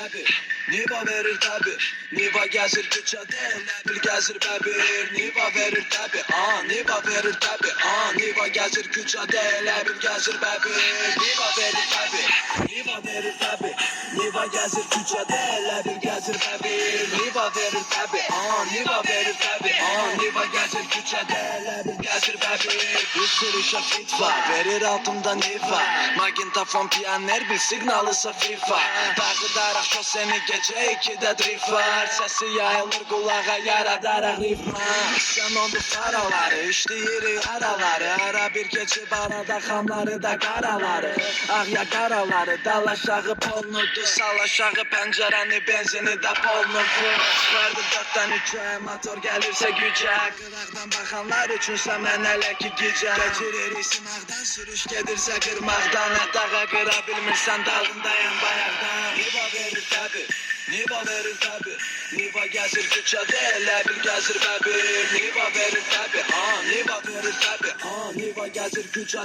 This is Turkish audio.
tabi, Niva verir tabi, Niva gezir küçede, Bil gezir bebir, Niva verir tabi, Niva verir tabi, Niva gezir küçede, Bil gezir bebir, Niva verir tabi, Niva verir tabi, Niva gezir küçede, Bil gezir bebir, Niva verir tabi, Niva verir tabi, Niva gezir küçede, Bil gezir bebir, bir sürü şafit var, verir altımda Niva, Magintafon piyaner bir signalı FIFA. Dağıdarak şoseni gece 2'de drift var. Sesi yayılır kulağa yaradarak ritma. Sen oldu faraları, işleyir yaraları. Ara bir geçip arada xamları da karaları. Ah ya karaları, dal aşağı polnudu. Sal aşağı pencereni, benzini de polnudu. Vardı 4'ten 3'e, motor gelirse güce. Qıraqdan baxanlar üçünsə mən hələ ki gecə. Geçirir sınaqdan, sürüş gedirsə qırmaqdan. Dağa qıra bilmirsən dalındayım bayaqdan. Niva verir tabi, Niva verir tabi, Niva gezir küçədə, Bil gezir bebir. Niva verir tabi, Niva verir tabi, Niva gezir küçədə.